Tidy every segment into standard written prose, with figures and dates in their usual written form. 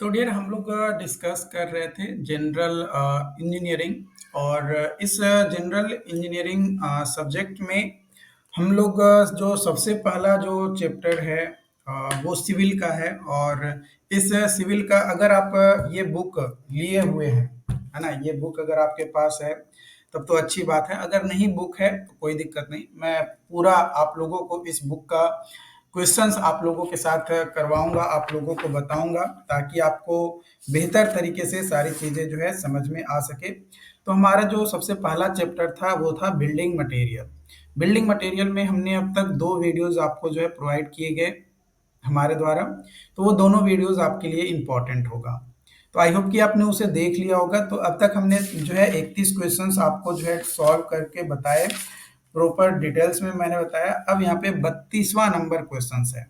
तो डियर हम लोग डिस्कस कर रहे थे जनरल इंजीनियरिंग और इस जनरल इंजीनियरिंग सब्जेक्ट में हम लोग जो सबसे पहला जो चैप्टर है वो सिविल का है। और इस सिविल का अगर आप ये बुक लिए हुए हैं, है ना, ये बुक अगर आपके पास है तब तो अच्छी बात है। अगर नहीं बुक है तो कोई दिक्कत नहीं, मैं पूरा आप लोगों को इस बुक का क्वेश्चंस आप लोगों के साथ करवाऊंगा, आप लोगों को बताऊंगा ताकि आपको बेहतर तरीके से सारी चीज़ें जो है समझ में आ सके। तो हमारा जो सबसे पहला चैप्टर था वो था बिल्डिंग मटेरियल। बिल्डिंग मटेरियल में हमने अब तक दो वीडियोस आपको जो है प्रोवाइड किए गए हमारे द्वारा, तो वो दोनों वीडियोस आपके लिए इम्पोर्टेंट होगा। तो आई होप कि आपने उसे देख लिया होगा। तो अब तक हमने जो है 31 क्वेश्चंस आपको जो है सॉल्व करके बताए, प्रॉपर डिटेल्स में मैंने बताया। अब यहाँ पे 32वां नंबर क्वेश्चंस है।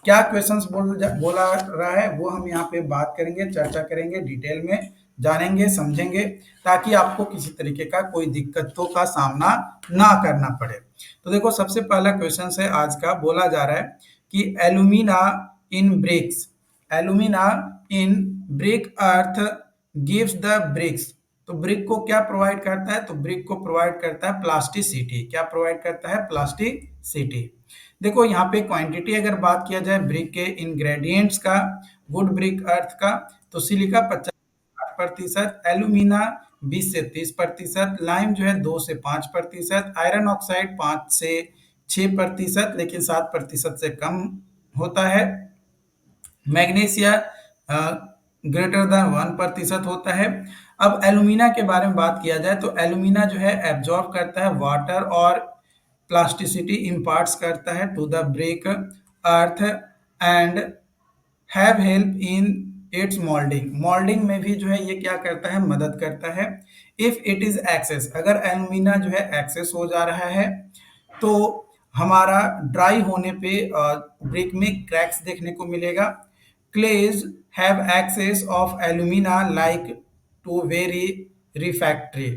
क्या क्वेश्चंस बोला रहा है वो हम यहाँ पे बात करेंगे, चर्चा करेंगे, डिटेल में जानेंगे, समझेंगे, ताकि आपको किसी तरीके का कोई दिक्कतों का सामना ना करना पड़े। तो देखो, सबसे पहला क्वेश्चन है आज का, बोला जा रहा है कि alumina in bricks, alumina in brick earth gives the bricks. तो ब्रिक को क्या प्रोवाइड करता है? तो ब्रिक को प्रोवाइड करता है प्लास्टिसिटी। क्या प्रोवाइड करता है? प्लास्टिसिटी। देखो यहाँ पे क्वांटिटी अगर बात किया जाए ब्रिक के इंग्रेडिएंट्स का, वुड ब्रिक अर्थ का, तो सिलिका 50%, एल्यूमिना 20 से 30%, लाइम जो है 2 से 5%, आयरन ऑक्साइड 5 से 6%, लेकिन 7% से कम होता है। मैग्नीशिया ग्रेटर देन 1% होता है। अब एल्यूमिना के बारे में बात किया जाए तो एल्यूमिना जो है एब्जॉर्ब करता है वाटर और प्लास्टिसिटी इम्पार्ट्स करता है to the brick earth and have help in its moulding. Moulding में भी जो है ये क्या करता है? मदद करता है। इफ इट इज एक्सेस, अगर एल्यूमिना जो है एक्सेस हो जा रहा है तो हमारा ड्राई होने पे ब्रिक में क्रैक्स देखने को मिलेगा। Clays have excess of alumina like to very refractory.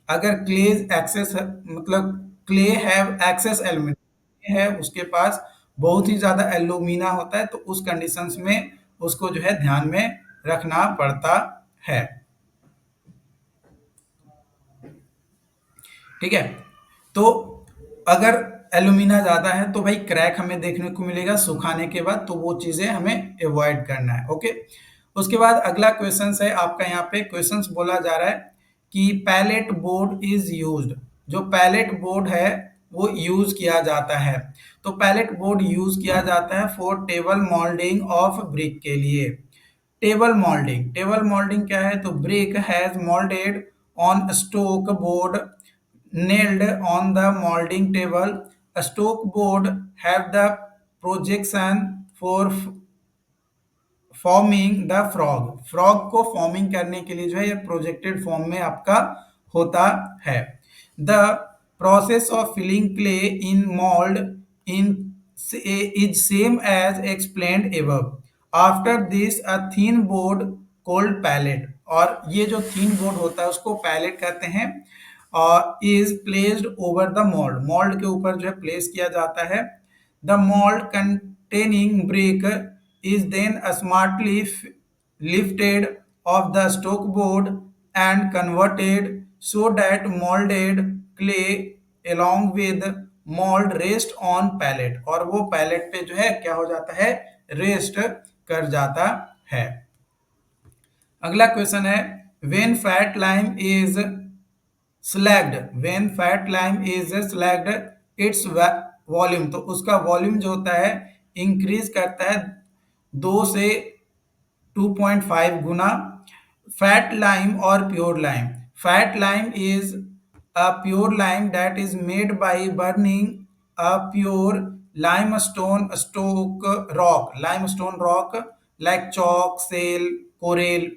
अगर क्लेज एक्सेस मतलब क्ले हैव एक्सेस एल्यूमिना है, उसके पास बहुत ही ज्यादा एल्यूमिना होता है, तो उस कंडीशंस में उसको जो है ध्यान में रखना पड़ता है। ठीक है, तो अगर एल्यूमिना ज्यादा है तो भाई क्रैक हमें देखने को मिलेगा सुखाने के बाद, तो वो चीजें हमें अवॉइड करना है। ओके, उसके बाद अगला क्वेश्चन है आपका। यहाँ पे क्वेश्चन बोला जा रहा है कि पैलेट बोर्ड इज यूज्ड। जो पैलेट बोर्ड है वो यूज किया जाता है। तो पैलेट बोर्ड यूज किया जाता है for table moulding of brick के लिए। टेबल मोल्डिंग, टेबल मोल्डिंग क्या है? तो brick has moulded on stock board nailed on the molding table. A stoke board have the projection for forming the frog. Frog को forming करने के लिए जो है ये प्रोजेक्टेड फॉर्म में आपका होता है। The process of filling clay in mould in is same as explained above. After this a thin board called pallet, और ये जो थीन बोर्ड होता है उसको पैलेट कहते हैं, और is placed over the mould. Mould के ऊपर जो है प्लेस किया जाता है। The mould containing brick is then smartly lifted off the stoke board and converted so that molded clay along with mold rest on pallet, और वो palette पे जो है क्या हो जाता है? रेस्ट कर जाता है। अगला क्वेश्चन है when fat lime is slagged, when fat lime is slagged its volume, तो उसका वॉल्यूम जो होता है इंक्रीज करता है 2 से 2.5 गुना। फैट लाइम और pure lime, fat lime is a pure lime that is made by burning a pure limestone stock rock, limestone rock like chalk, shell, coral.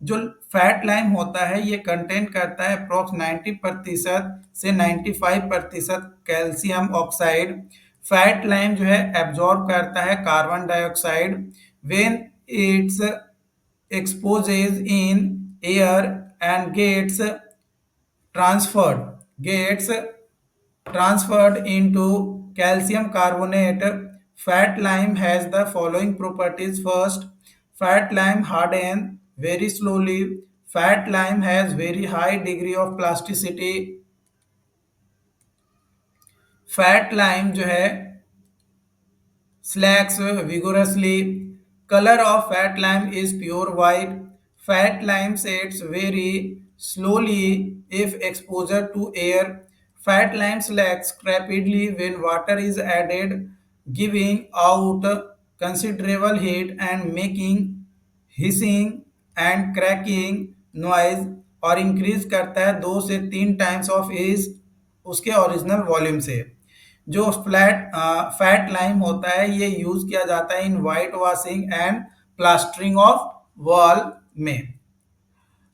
जो फैट लाइम होता है ये कंटेन करता है अप्रोक्स 90% से 95% कैल्शियम ऑक्साइड। फैट लाइम जो है absorb करता है carbon dioxide when it's exposes in air and transferred gets transferred into calcium carbonate. Fat lime has the following properties. First, Fat lime harden very slowly. Fat lime has very high degree of plasticity. Fat lime जो है slacks vigorously. Color of fat lime is pure white. Fat lime sets very slowly if exposure to air. Fat lime slacks rapidly when water is added, giving out considerable heat and making hissing and cracking noise और increase करता है 2 से 3 times of is उसके original volume से। जो fat lime होता है ये यूज किया जाता है in white washing and plastering of wall में।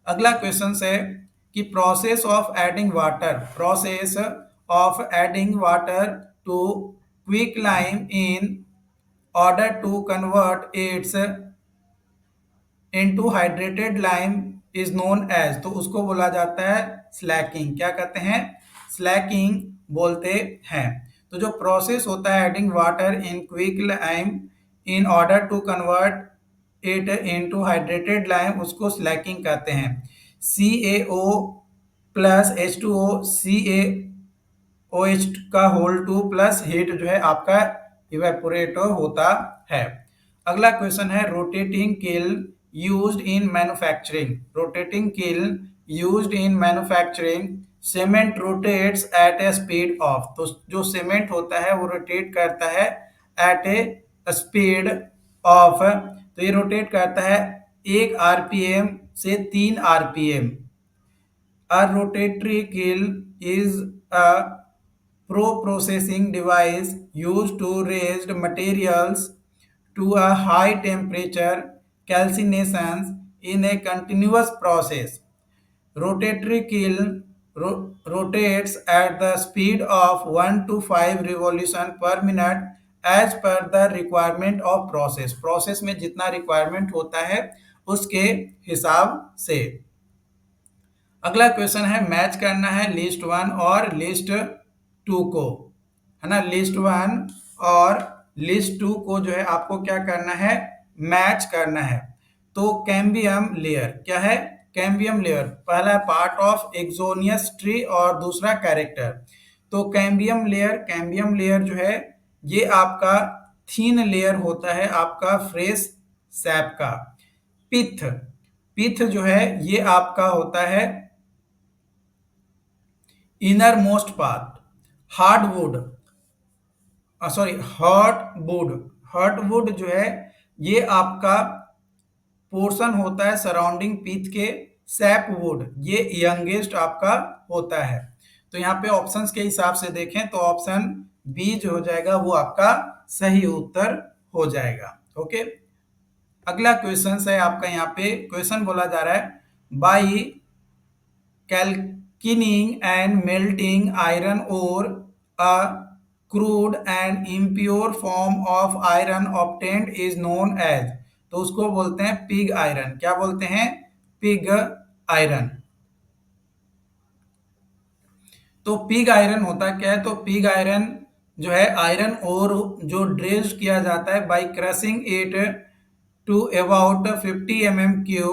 अगला क्वेश्चन है कि process of adding water to quick lime in order to convert its into hydrated lime is known as, तो उसको बोला जाता है स्लैकिंग। क्या कहते हैं? स्लैकिंग बोलते हैं। तो जो प्रोसेस होता है adding water in quick lime in order to convert it into hydrated lime उसको स्लैकिंग कहते हैं। CaO प्लस H2O CaOH का होल 2 प्लस हीट जो है आपका इवेपोरेट होता है। अगला क्वेश्चन है rotating kiln used in manufacturing. Rotating kiln used in manufacturing cement rotates at a speed of, तो जो सीमेंट होता है वो रोटेट करता है एट ए स्पीड ऑफ, तो ये रोटेट करता है 1 RPM से 3 RPM। A rotatory kiln is a pro-processing device used to raise materials to a high temperature calcinations in a continuous process. Rotatory kiln rotates at the speed of 1 to 5 revolution per minute as per the requirement of process. Process में जितना requirement होता है उसके हिसाब से। अगला question है match करना है लिस्ट 1 और लिस्ट 2 को, है ना। लिस्ट 1 और लिस्ट 2 को जो है आपको क्या करना है? मैच करना है। तो कैम्बियम लेयर क्या है? कैम्बियम लेयर पहला पार्ट ऑफ एक्सोनियस ट्री और दूसरा कैरेक्टर। तो कैम्बियम लेयर जो है ये आपका थीन लेयर होता है आपका फ्रेश सैप का। पिथ जो है ये आपका होता है इनर मोस्ट पार्ट। हार्डवुड जो है ये आपका पोर्शन होता है सराउंडिंग पीथ के। सैपवुड ये यंगेस्ट आपका होता है। तो यहाँ पे ऑप्शंस के हिसाब से देखें तो ऑप्शन बी जो हो जाएगा वो आपका सही उत्तर हो जाएगा। ओके, अगला क्वेश्चन है आपका, यहाँ पे क्वेश्चन बोला जा रहा है by calcining and melting iron ore, a crude and impure form of iron obtained is known as, तो उसको बोलते हैं पिग आयरन। क्या बोलते हैं? Pig iron. तो पिग आयरन होता क्या है? तो पिग आयरन जो है आयरन और जो ड्रेज किया जाता है by crushing it to about 50 mm³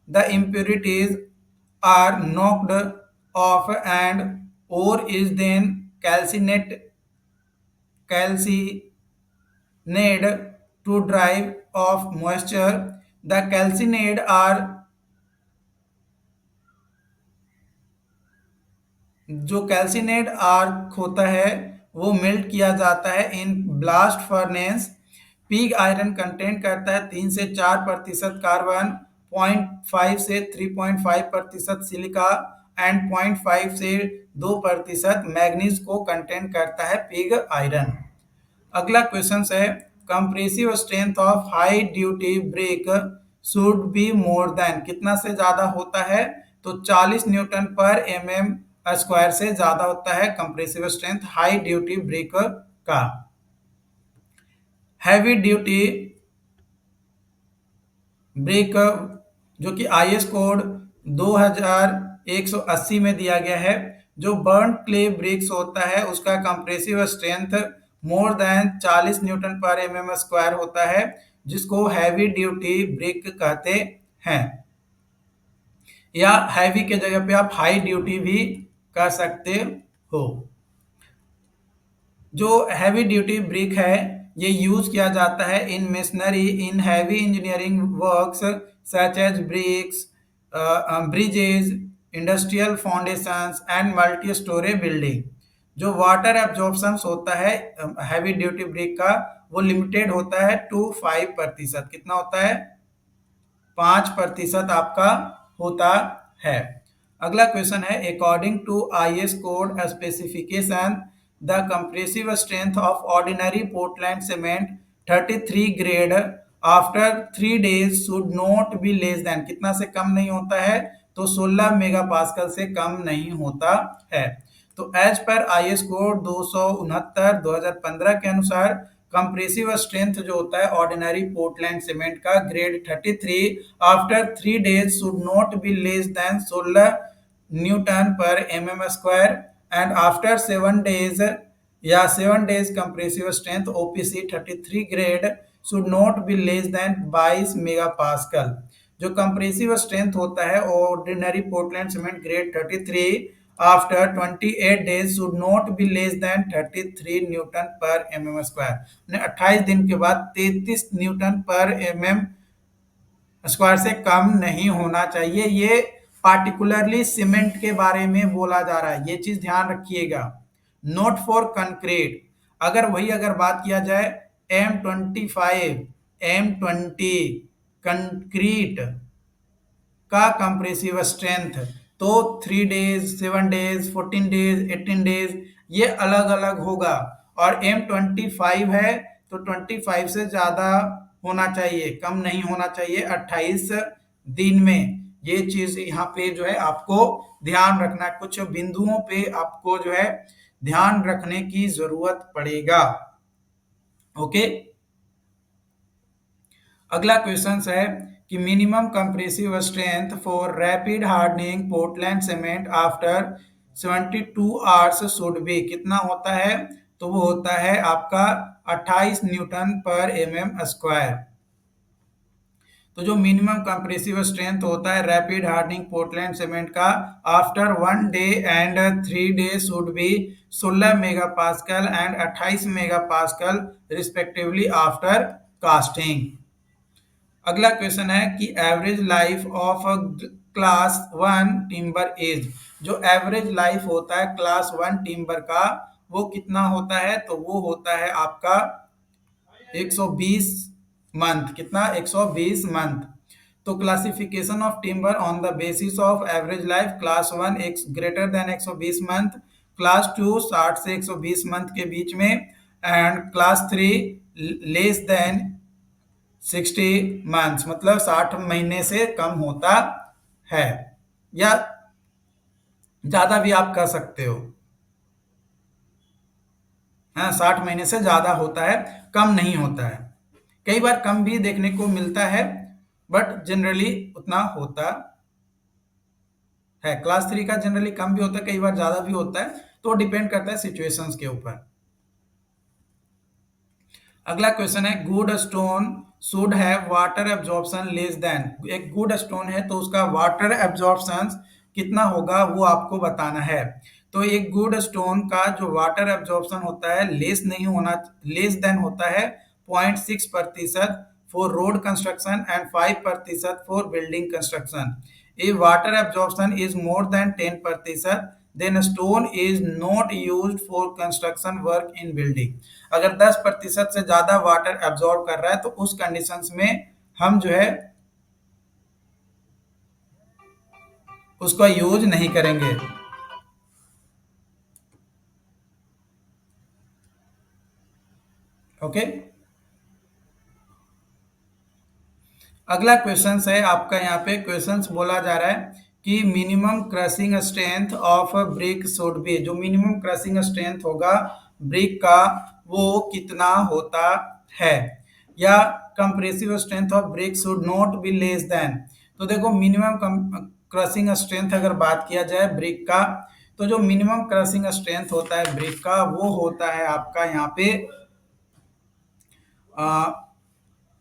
द impurities are knocked off and ore is then calcined to drive off moisture. The calcined are जो कैल्सिनेट आर्क होता है वो मेल्ट किया जाता है in blast furnace. Pig iron content करता है 3 से 4% कार्बन, 0.5 से 3.5% सिलिका एंड 0.5 से 2% मैग्नीज को कंटेंट करता है पिग आयरन। अगला क्वेश्चन है compressive strength of high duty brick should be more than, कितना से ज्यादा होता है? तो 40 न्यूटन पर mm² से ज्यादा होता है compressive strength high duty brick का। हैवी ड्यूटी ब्रेक जो कि IS कोड 2180 में दिया गया है, जो बर्न क्ले ब्रिक्स होता है उसका compressive strength more than 40 Newton पर mm² होता है। जिसको हैवी ड्यूटी ब्रिक कहते हैं, या हैवी के जगह पे आप हाई ड्यूटी भी कह सकते हो। जो हैवी ड्यूटी ब्रिक है ये यूज किया जाता है in machinery in heavy engineering works such as bricks, bridges, industrial foundations and multi storey building. जो वाटर एब्जॉर्प्शन होता है हैवी ड्यूटी ब्रिक का, वो लिमिटेड होता है टू 5%। कितना होता है? 5% आपका होता है। अगला क्वेश्चन है, according to IS code specification the compressive strength of ordinary Portland cement 33 grade after 3 days should not be less than, कितना से कम नहीं होता है? तो 16 मेगापास्कल से कम नहीं होता है। तो एज पर आईएस कोड 269 2015 के अनुसार कंप्रेसिव स्ट्रेंथ जो होता है ऑर्डिनरी पोर्टलैंड सीमेंट का grade 33 after 3 days should not be less than 16 newton per MM square and after 7 days या 7 days compressive strength OPC 33 grade should not be less than 22 megapascal. जो compressive strength होता है ordinary Portland cement grade 33 after 28 days should not be less than 33 newton per MM square. 28 दिन के बाद 33 newton per MM square से कम नहीं होना चाहिए। ये पार्टिकुलरली सीमेंट के बारे में बोला जा रहा है, ये चीज ध्यान रखिएगा। नोट फॉर कंक्रीट, अगर बात किया जाए M25 M20 कंक्रीट का कंप्रेसिव स्ट्रेंथ, तो 3 days 7 days 14 days 18 days ये अलग अलग होगा। और M25 है तो 25 से ज्यादा होना चाहिए, कम नहीं होना चाहिए 28 दिन में। ये चीज यहाँ पे जो है आपको ध्यान रखना, कुछ बिंदुओं पे आपको जो है ध्यान रखने की जरूरत पड़ेगा। ओके, अगला क्वेश्चन है कि minimum compressive strength for rapid hardening Portland cement after 72 hours should be, कितना होता है? तो वो होता है आपका 28 न्यूटन पर एमएम स्क्वायर। तो जो मिनिमम कंप्रेसिव स्ट्रेंथ होता है रैपिड हार्डनिंग पोर्टलैंड सीमेंट का after 1 day and 3 days should be 16 megapascal and 28 megapascal respectively after casting. अगला क्वेश्चन है कि average life of class 1 timber is, जो एवरेज लाइफ होता है क्लास 1 टिम्बर का वो कितना होता है? तो वो होता है आपका 120 मंथ। कितना? 120 मंथ। तो classification of timber on the basis of average life, class 1 एक ग्रेटर देन 120 मंथ, क्लास 2 60 से 120 मंथ के बीच में, and class 3 less than 60 months, मतलब 60 महीने से कम होता है, या ज्यादा भी आप कह सकते हो। हाँ, 60 महीने से ज्यादा होता है, कम नहीं होता है। कई बार कम भी देखने को मिलता है बट जनरली उतना होता है। क्लास 3 का जनरली कम भी होता है, कई बार ज्यादा भी होता है, तो डिपेंड करता है सिचुएशंस के ऊपर। अगला क्वेश्चन है, good stone should have water absorption less than, एक गुड स्टोन है तो उसका वाटर एब्जॉर्प्शन कितना होगा वो आपको बताना है। तो एक गुड स्टोन का जो वाटर एब्जॉर्प्शन होता है लेस नहीं होना, लेस देन होता है 0.6% for road construction and 5% for building construction. If water absorption is more than 10% then stone is not used for construction work in building. अगर 10% से ज्यादा वाटर एब्जॉर्ब कर रहा है तो उस कंडीशंस में हम जो है उसका यूज नहीं करेंगे। ओके, अगला क्वेश्चन है आपका, यहाँ पे क्वेश्चन बोला जा रहा है कि minimum crushing strength of brick should be, जो मिनिमम क्रशिंग स्ट्रेंथ होगा ब्रिक का वो कितना होता है, या compressive strength of brick should not be less than. तो देखो मिनिमम क्रशिंग स्ट्रेंथ अगर बात किया जाए ब्रिक का, तो जो मिनिमम क्रशिंग स्ट्रेंथ होता है ब्रिक का वो होता है आपका यहाँ पे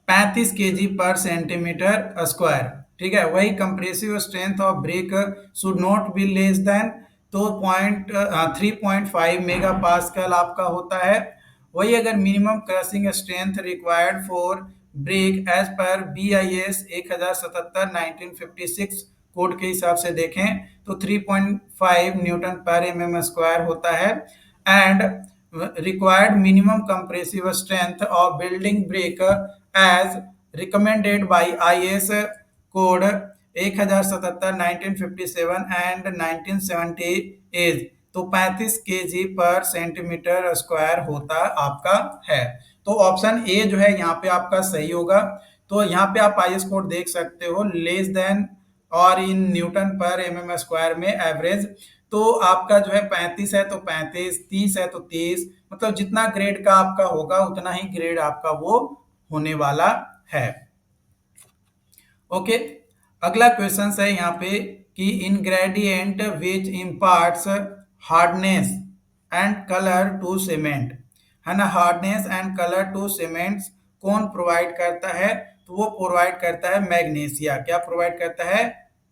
35 kg पर सेंटीमीटर स्क्वायर। ठीक है, वही compressive strength of brick should not be less than, तो 3.5 मेगा पास्कल आपका होता है। वही अगर minimum crushing strength required for brick as per B I S 1077 1956 code के हिसाब से देखें तो 3.5 न्यूटन पर एम स्क्वायर होता है। And required minimum compressive strength of building break as recommended by IS code 1077 1957 and 1970 is, तो 35 kg पर सेंटीमीटर स्क्वायर होता आपका है। तो ऑप्शन ए जो है यहाँ पे आपका सही होगा। तो यहाँ पे आप आईएस कोड देख सकते हो, लेस देन और in newton per MM square में एवरेज। तो आपका जो है 35 है तो 35, 30 है तो 30, मतलब जितना ग्रेड का आपका होगा उतना ही ग्रेड आपका वो होने वाला है। ओके, अगला क्वेश्चन है यहाँ पे कि ingredient which imparts hardness and colour to cement, है ना। Hardness and colour to cements कौन प्रोवाइड करता है, तो वो प्रोवाइड करता है मैग्नीशिया। क्या प्रोवाइड करता है,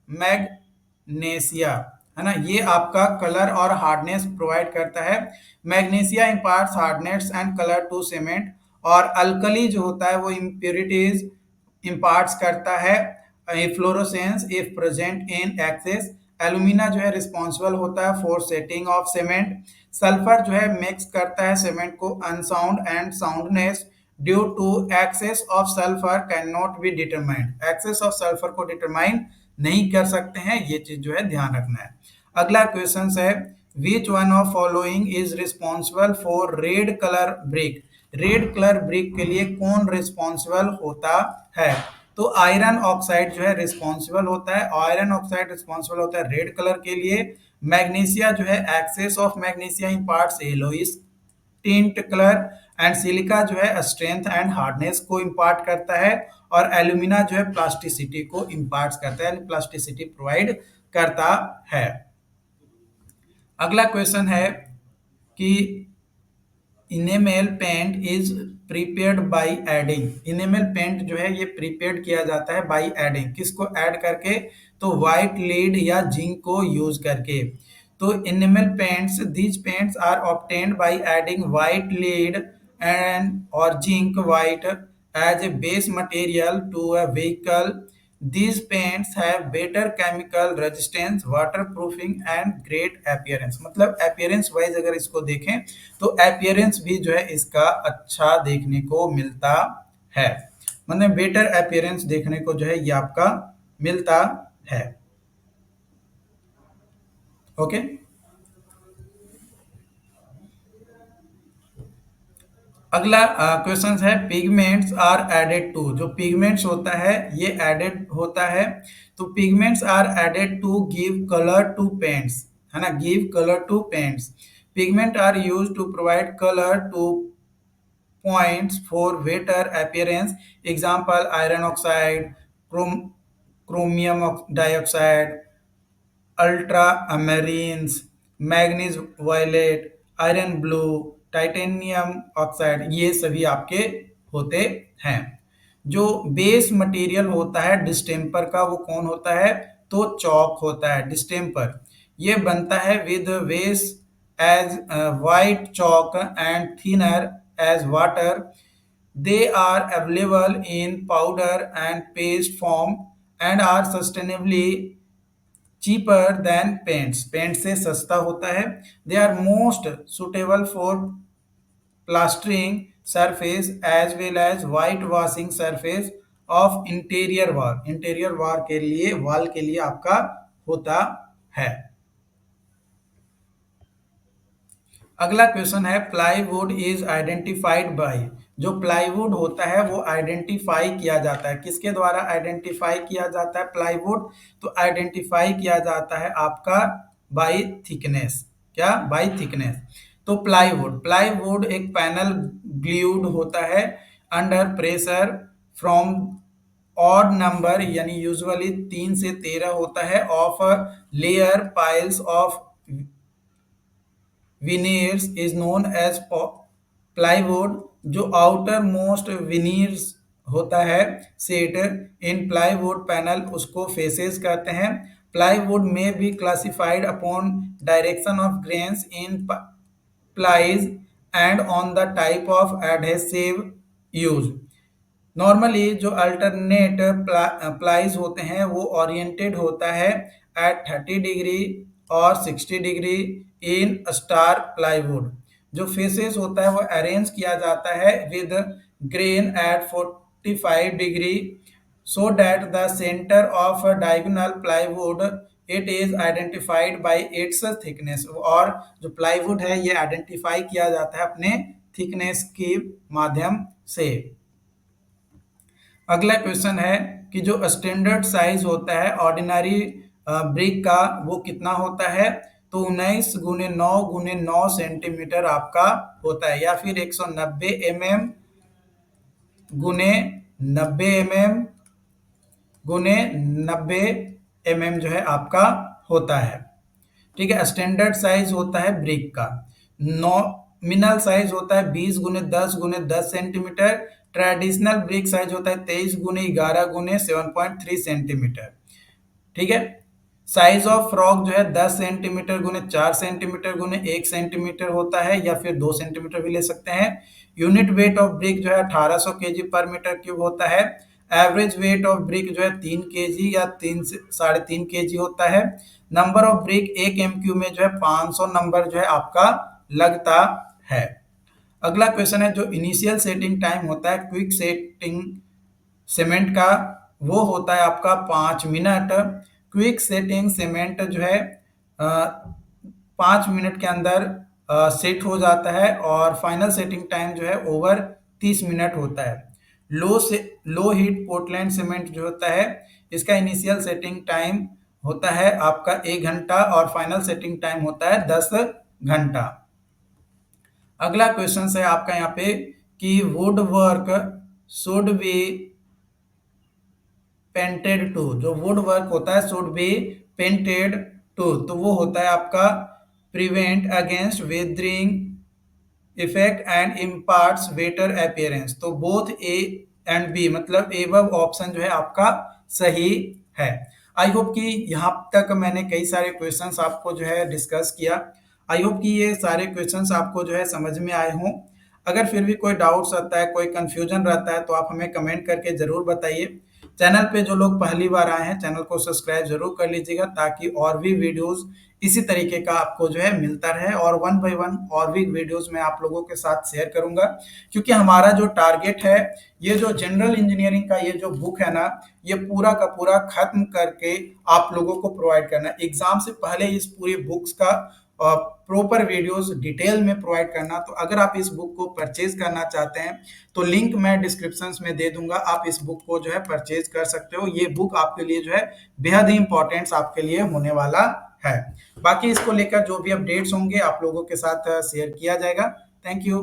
मैग्नीशिया, है ना। ये आपका कलर और हार्डनेस प्रोवाइड करता है। Magnesia imparts hardness and colour to cement. और अल्कली जो होता है वो इम्प्योरिटीज इम्पार्ट्स करता है fluorescence if present in excess. Alumina जो है रिस्पॉन्सिबल होता है for setting of cement. Sulphur जो है मिक्स करता है सीमेंट को unsound and soundness due to excess of sulphur can not be determined. Excess of sulphur को डिटरमाइन नहीं कर सकते हैं, ये चीज जो है ध्यान रखना है। अगला क्वेश्चन है which one of following is responsible for red colour brick. Red colour brick के लिए कौन रिस्पॉन्सिबल होता है, तो आयरन ऑक्साइड जो है रिस्पॉन्सिबल होता है। आयरन ऑक्साइड रिस्पॉन्सिबल होता है रेड कलर के लिए। मैग्नीशिया जो है excess of magnesia imparts yellowish tint colour. And silica जो है स्ट्रेंथ एंड हार्डनेस को इम्पार्ट करता है। और एल्यूमिना जो है प्लास्टिसिटी को इम्पार्ट करता है, प्लास्टिसिटी प्रोवाइड करता है। अगला क्वेश्चन है कि enamel paint is prepared by adding. Enamel paint जो है ये प्रीपेयर्ड किया जाता है बाय एडिंग, किसको ऐड करके, तो व्हाइट लीड या जिंक को यूज करके। तो enamel paints, these paints are obtained by adding white lead and और zinc white as a base material to a vehicle. These paints have better chemical resistance, waterproofing and great appearance। मतलब appearance wise अगर इसको देखें तो appearance भी जो है इसका अच्छा देखने को मिलता है, मतलब बेटर appearance देखने को जो है ये आपका मिलता है। ओके, अगला क्वेश्चन है पिगमेंट्स आर एडेड टू। जो पिगमेंट्स होता है ये एडेड होता है। तो pigments are added to give colour to paints, है ना, give colour to paints. Pigment are use to provide colour to points for better appearance. Example iron oxide, chromium dioxide, ultramarines, manganese violet, iron blue, titanium oxide, ये सभी आपके होते हैं। जो base material होता है डिस्टेम्पर का वो कौन होता है, तो चौक होता है डिस्टेम्पर। ये बनता है with base as white chalk and thinner as water. They are available in powder and paste form and are sustainably cheaper than paints। Paint से सस्ता होता है। They are most suitable for plastering surface as well as white washing surface of interior wall। Interior wall के लिए, wall के लिए आपका होता है। अगला क्वेश्चन है प्लाईवुड इज आइडेंटिफाइड बाय। जो प्लाईवुड होता है वो आइडेंटिफाई किया जाता है, किसके द्वारा आइडेंटिफाई किया जाता है प्लाईवुड, तो आइडेंटिफाई किया जाता है आपका बाय थिकनेस। क्या, बाय थिकनेस। तो प्लाईवुड, प्लाईवुड एक पैनल ग्लूड होता है under pressure from odd number, यानी यूजुअली 3 से 13 होता है, of layer piles of veneers is known as plywood। जो आउटर मोस्ट veneers होता है सीट। इन प्लाईवुड पैनल उसको फेसेस कहते हैं। प्लाईवुड में be classified upon direction of grains in plies and on the type of adhesive used। Normally जो alternate plies होते हैं वो ओरिएंटेड होता है एट 30 डिग्री और 60 डिग्री इन स्टार प्लाईवुड। जो फेसेस होता है वो अरेंज किया जाता है with grain at 45 degree so that the center of a diagonal plywood it is identified by its thickness। और जो प्लाईवुड है ये आइडेंटिफाई किया जाता है अपने थिकनेस के माध्यम से। अगला क्वेश्चन है कि जो स्टैंडर्ड साइज होता है ऑर्डिनरी ब्रिक का वो कितना होता है, तो 19 × 9 × 9 सेंटीमीटर आपका होता है, या फिर 190 mm गुने 90 mm गुने 90 mm जो है आपका होता है। ठीक है, स्टैंडर्ड साइज होता है ब्रिक का। नॉमिनल साइज होता है 20 × 10 × 10 सेंटीमीटर। ट्रेडिशनल ब्रिक साइज होता है 23 × 11 × 7.3 सेंटीमीटर। ठीक है, साइज ऑफ फ्रॉक जो है 10 सेंटीमीटर गुने 4 सेंटीमीटर गुने 1 सेंटीमीटर होता है, या फिर 2 सेंटीमीटर भी ले सकते हैं। यूनिट वेट ऑफ ब्रिक जो है 1800 केजी पर मीटर क्यूब होता है। एवरेज वेट ऑफ ब्रिक जो है 3 केजी या 3 से 3.5 केजी होता है। नंबर ऑफ ब्रिक एक एमक्यू में जो है 500 नंबर जो है आपका लगता है। अगला क्वेश्चन है जो इनिशियल सेटिंग टाइम होता है क्विक सेटिंग सीमेंट का, वो होता है आपका 5 मिनट। क्विक सेटिंग सीमेंट जो है 5 मिनट के अंदर सेट हो जाता है, और फाइनल सेटिंग टाइम जो है ओवर 30 मिनट होता है। लो हीट पोर्टलैंड सीमेंट जो होता है इसका इनिशियल सेटिंग टाइम होता है आपका 1 घंटा और फाइनल सेटिंग टाइम होता है 10 घंटा। अगला क्वेश्चन है आपका यहाँ पे कि wood work should be painted too. जो वुड वर्क होता है शुड बी पेंटेड टू, तो वो होता है आपका prevent against weathering effect and imparts better appearance. तो बोथ ए एंड बी मतलब एबव ऑप्शन जो है आपका सही है। आई होप कि यहाँ तक मैंने कई सारे क्वेश्चंस आपको जो है डिस्कस किया। आई होप कि ये सारे क्वेश्चंस आपको जो है समझ में आए हों। अगर फिर भी कोई डाउट्स आता है, कोई कंफ्यूजन रहता है, तो आप हमें कमेंट करके जरूर बताइए। चैनल पे जो लोग पहली बार आए हैं चैनल को सब्सक्राइब जरूर कर लीजिएगा, ताकि और भी वीडियोस इसी तरीके का आपको जो है मिलता रहे, और 1 बाय 1 और भी वीडियोस मैं आप लोगों के साथ शेयर करूंगा। क्योंकि हमारा जो टारगेट है ये जो जनरल इंजीनियरिंग का ये जो बुक है ना, ये पूरा का पूरा खत्म करके आप लोगों को प्रोवाइड करना, एग्जाम से पहले इस पूरी बुक्स का प्रॉपर वीडियोस डिटेल में प्रोवाइड करना। तो अगर आप इस बुक को परचेज करना चाहते हैं तो लिंक मैं डिस्क्रिप्शन में दे दूंगा, आप इस बुक को जो है परचेज कर सकते हो। ये बुक आपके लिए जो है बेहद ही इंपॉर्टेंट आपके लिए होने वाला है। बाकी इसको लेकर जो भी अपडेट्स होंगे आप लोगों के साथ शेयर किया जाएगा। Thank you.